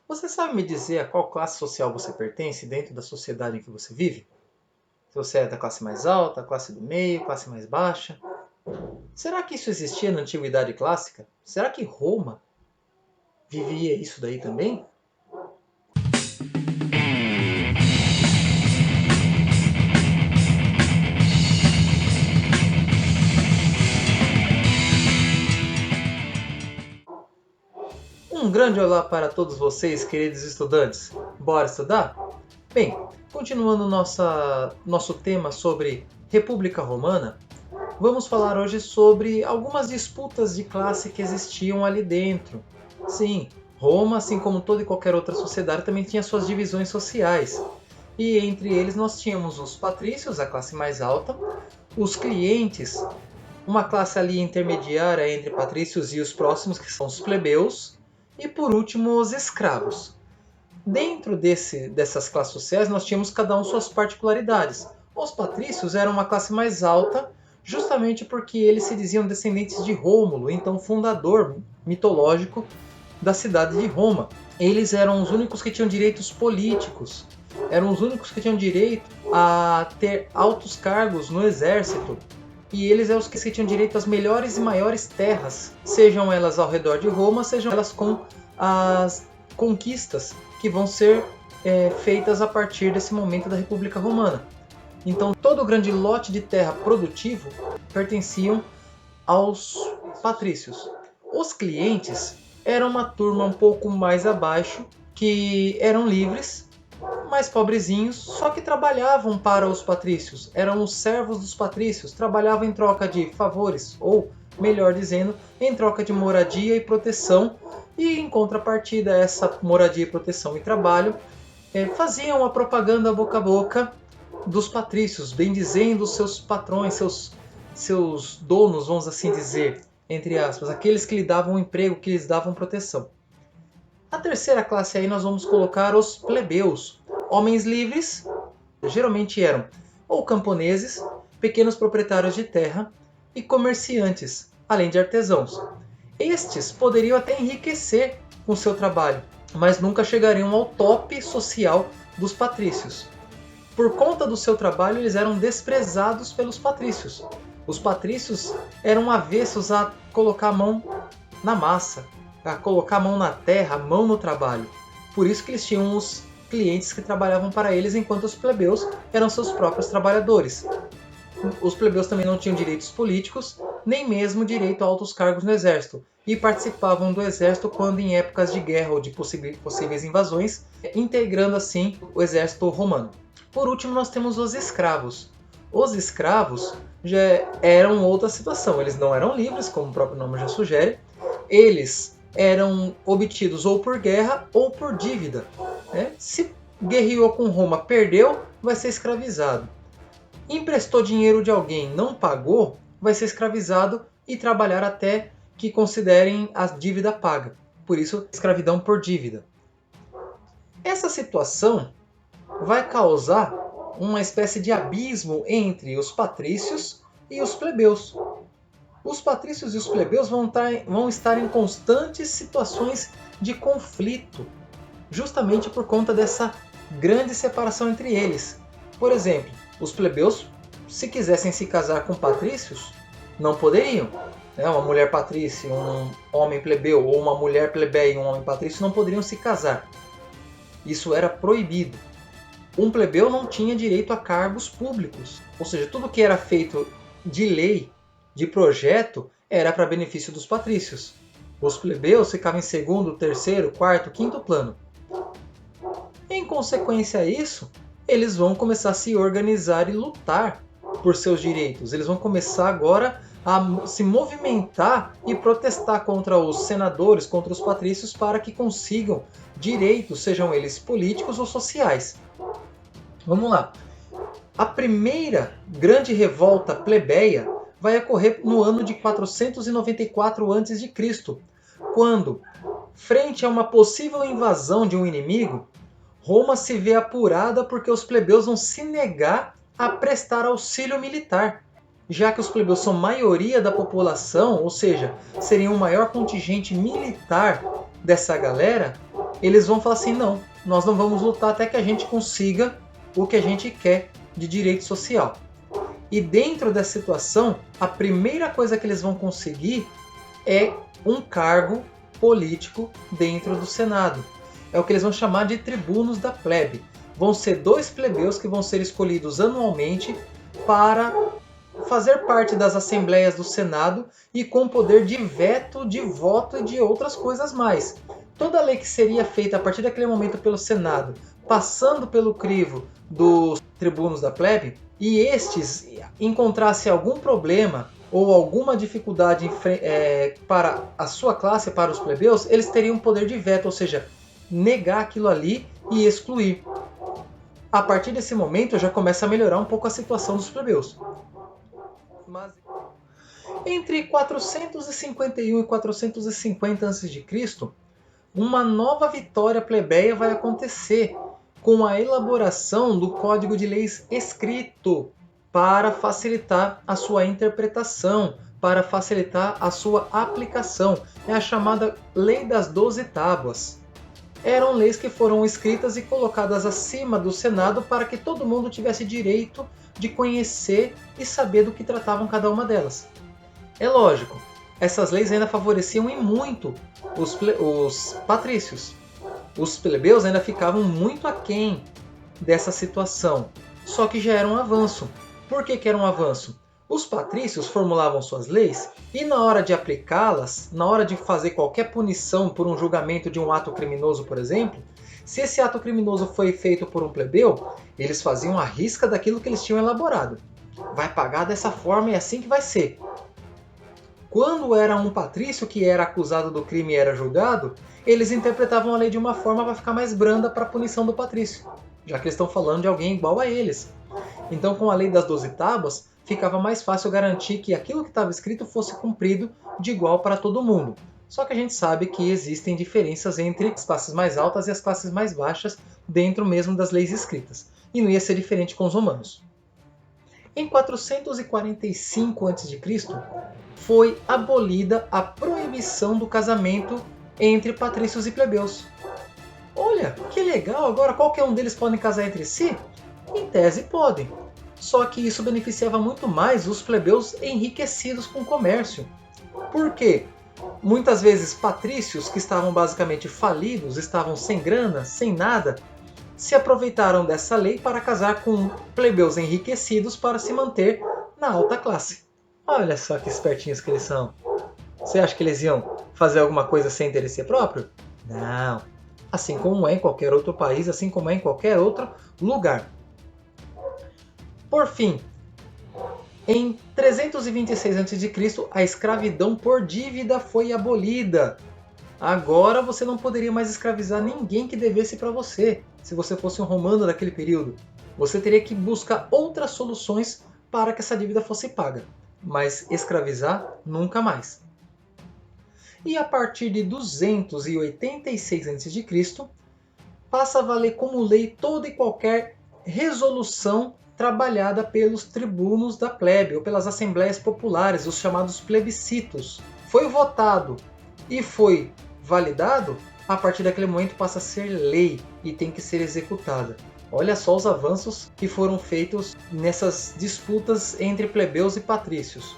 Você sabe me dizer a qual classe social você pertence dentro da sociedade em que você vive? Se você é da classe mais alta, classe do meio, classe mais baixa? Será que isso existia na antiguidade clássica? Será que Roma vivia isso daí também? Um grande olá para todos vocês, queridos estudantes. Bora estudar? Bem, continuando nosso tema sobre República Romana, vamos falar hoje sobre algumas disputas de classe que existiam ali dentro. Sim, Roma, assim como toda e qualquer outra sociedade, também tinha suas divisões sociais. E entre eles nós tínhamos os patrícios, a classe mais alta, os clientes, uma classe ali intermediária entre patrícios e os próximos, que são os plebeus, e por último os escravos. Dentro dessas classes sociais nós tínhamos cada um suas particularidades. Os patrícios eram uma classe mais alta, justamente porque eles se diziam descendentes de Rômulo, então fundador mitológico da cidade de Roma. Eles eram os únicos que tinham direitos políticos, eram os únicos que tinham direito a ter altos cargos no exército, e eles eram os que tinham direito às melhores e maiores terras, sejam elas ao redor de Roma, sejam elas com as conquistas que vão ser feitas a partir desse momento da República Romana. Então todo o grande lote de terra produtivo pertenciam aos patrícios. Os clientes eram uma turma um pouco mais abaixo, que eram livres, mais pobrezinhos, só que trabalhavam para os patrícios. Eram os servos dos patrícios, trabalhavam em troca de favores, ou, melhor dizendo, em troca de moradia e proteção, e em contrapartida a essa moradia, proteção e trabalho, faziam a propaganda boca a boca dos patrícios, bendizendo os seus patrões, seus donos, vamos assim dizer, entre aspas, aqueles que lhe davam emprego, que lhes davam proteção. A terceira classe aí nós vamos colocar os plebeus, homens livres, geralmente eram ou camponeses, pequenos proprietários de terra e comerciantes, além de artesãos. Estes poderiam até enriquecer com seu trabalho, mas nunca chegariam ao tope social dos patrícios. Por conta do seu trabalho, eles eram desprezados pelos patrícios. Os patrícios eram avessos a colocar a mão na massa, a colocar a mão na terra, a mão no trabalho. Por isso que eles tinham os clientes que trabalhavam para eles, enquanto os plebeus eram seus próprios trabalhadores. Os plebeus também não tinham direitos políticos, nem mesmo direito a altos cargos no exército, e participavam do exército quando em épocas de guerra ou de possíveis invasões, integrando assim o exército romano. Por último, nós temos os escravos. Os escravos já eram outra situação, eles não eram livres, como o próprio nome já sugere, eles eram obtidos ou por guerra ou por dívida. Se guerreou com Roma, perdeu, vai ser escravizado. Emprestou dinheiro de alguém, não pagou, vai ser escravizado e trabalhar até que considerem a dívida paga. Por isso, escravidão por dívida. Essa situação vai causar uma espécie de abismo entre os patrícios e os plebeus. Os patrícios e os plebeus vão estar em constantes situações de conflito, justamente por conta dessa grande separação entre eles. Por exemplo, os plebeus, se quisessem se casar com patrícios, não poderiam. Uma mulher patrícia, um homem plebeu, ou uma mulher plebeia e um homem patrício não poderiam se casar. Isso era proibido. Um plebeu não tinha direito a cargos públicos, ou seja, tudo que era feito de lei, de projeto, era para benefício dos patrícios. Os plebeus ficavam em segundo, terceiro, quarto, quinto plano. Em consequência a isso, eles vão começar a se organizar e lutar por seus direitos. Eles vão começar agora a se movimentar e protestar contra os senadores, contra os patrícios, para que consigam direitos, sejam eles políticos ou sociais. Vamos lá. A primeira grande revolta plebeia vai ocorrer no ano de 494 a.C., quando, frente a uma possível invasão de um inimigo, Roma se vê apurada porque os plebeus vão se negar a prestar auxílio militar. Já que os plebeus são maioria da população, ou seja, seriam o maior contingente militar dessa galera, eles vão falar assim, não, nós não vamos lutar até que a gente consiga o que a gente quer de direito social. E dentro dessa situação, a primeira coisa que eles vão conseguir é um cargo político dentro do Senado. É o que eles vão chamar de tribunos da plebe. Vão ser 2 plebeus que vão ser escolhidos anualmente para fazer parte das assembleias do Senado e com poder de veto, de voto e de outras coisas mais. Toda lei que seria feita a partir daquele momento pelo Senado, passando pelo crivo dos tribunos da plebe, e estes encontrassem algum problema ou alguma dificuldade para a sua classe, para os plebeus, eles teriam poder de veto, ou seja, negar aquilo ali e excluir. A partir desse momento já começa a melhorar um pouco a situação dos plebeus. Mas entre 451 e 450 a.C., uma nova vitória plebeia vai acontecer com a elaboração do Código de Leis escrito para facilitar a sua interpretação, para facilitar a sua aplicação. É a chamada Lei das 12 Tábuas. Eram leis que foram escritas e colocadas acima do Senado para que todo mundo tivesse direito de conhecer e saber do que tratavam cada uma delas. É lógico, essas leis ainda favoreciam e muito os patrícios. Os plebeus ainda ficavam muito aquém dessa situação, só que já era um avanço. Por que era um avanço? Os patrícios formulavam suas leis e na hora de aplicá-las, na hora de fazer qualquer punição por um julgamento de um ato criminoso, por exemplo, se esse ato criminoso foi feito por um plebeu, eles faziam a risca daquilo que eles tinham elaborado. Vai pagar dessa forma e é assim que vai ser. Quando era um patrício que era acusado do crime e era julgado, eles interpretavam a lei de uma forma para ficar mais branda para a punição do patrício, já que eles estão falando de alguém igual a eles. Então, com a lei das 12 tábuas, ficava mais fácil garantir que aquilo que estava escrito fosse cumprido de igual para todo mundo. Só que a gente sabe que existem diferenças entre as classes mais altas e as classes mais baixas dentro mesmo das leis escritas. E não ia ser diferente com os romanos. Em 445 a.C., foi abolida a proibição do casamento entre patrícios e plebeus. Olha, que legal, agora qualquer um deles pode casar entre si? Em tese podem. Só que isso beneficiava muito mais os plebeus enriquecidos com o comércio. Por quê? Muitas vezes patrícios que estavam basicamente falidos, estavam sem grana, sem nada, se aproveitaram dessa lei para casar com plebeus enriquecidos para se manter na alta classe. Olha só que espertinhos que eles são. Você acha que eles iam fazer alguma coisa sem interesse próprio? Não. Assim como é em qualquer outro país, assim como é em qualquer outro lugar. Por fim, em 326 a.C., a escravidão por dívida foi abolida. Agora você não poderia mais escravizar ninguém que devesse para você, se você fosse um romano daquele período. Você teria que buscar outras soluções para que essa dívida fosse paga, mas escravizar nunca mais. E a partir de 286 a.C., passa a valer como lei toda e qualquer resolução trabalhada pelos tribunos da plebe, ou pelas assembleias populares, os chamados plebiscitos. Foi votado e foi validado, a partir daquele momento passa a ser lei e tem que ser executada. Olha só os avanços que foram feitos nessas disputas entre plebeus e patrícios.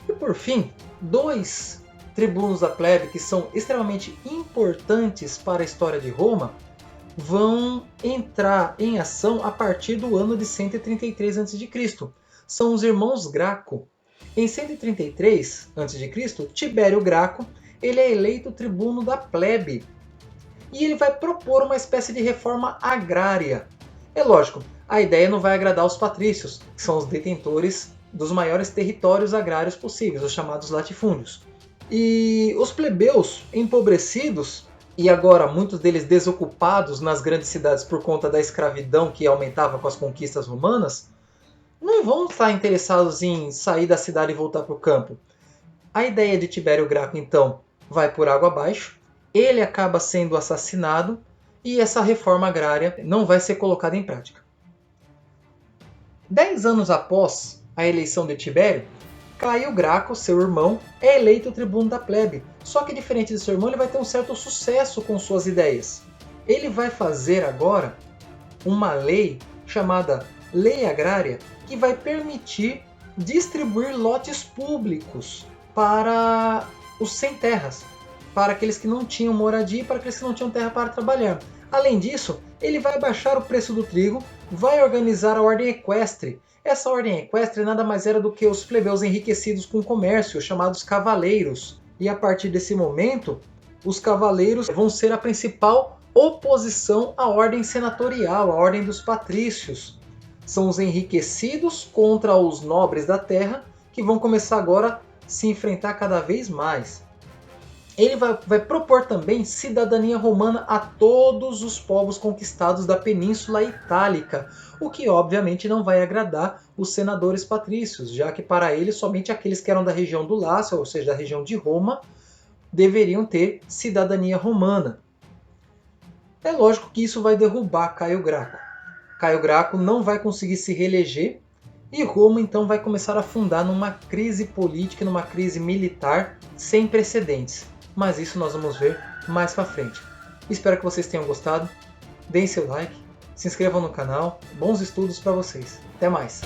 E por fim, 2 tribunos da plebe que são extremamente importantes para a história de Roma vão entrar em ação a partir do ano de 133 a.C. São os irmãos Graco. Em 133 a.C., Tibério Graco ele é eleito tribuno da plebe. E ele vai propor uma espécie de reforma agrária. É lógico, a ideia não vai agradar os patrícios, que são os detentores dos maiores territórios agrários possíveis, os chamados latifúndios. E os plebeus empobrecidos, e agora muitos deles desocupados nas grandes cidades por conta da escravidão que aumentava com as conquistas romanas, não vão estar interessados em sair da cidade e voltar para o campo. A ideia de Tibério Graco, então, vai por água abaixo, ele acaba sendo assassinado e essa reforma agrária não vai ser colocada em prática. 10 anos após a eleição de Tibério, Caio Graco, seu irmão, é eleito tribuno da plebe. Só que diferente de seu irmão, ele vai ter um certo sucesso com suas ideias. ele vai fazer agora uma lei chamada Lei Agrária que vai permitir distribuir lotes públicos para os sem terras, para aqueles que não tinham moradia e para aqueles que não tinham terra para trabalhar. Além disso, ele vai baixar o preço do trigo, vai organizar a ordem equestre. Essa ordem equestre nada mais era do que os plebeus enriquecidos com comércio, chamados cavaleiros. E a partir desse momento, os cavaleiros vão ser a principal oposição à ordem senatorial, à ordem dos patrícios. São os enriquecidos contra os nobres da terra que vão começar agora a se enfrentar cada vez mais. Ele vai propor também cidadania romana a todos os povos conquistados da Península Itálica, o que obviamente não vai agradar os senadores patrícios, já que para eles somente aqueles que eram da região do Lácio, ou seja, da região de Roma, deveriam ter cidadania romana. É lógico que isso vai derrubar Caio Graco. Caio Graco não vai conseguir se reeleger e Roma então vai começar a afundar numa crise política, numa crise militar sem precedentes. Mas isso nós vamos ver mais para frente. Espero que vocês tenham gostado. Deem seu like, se inscrevam no canal. Bons estudos para vocês. Até mais!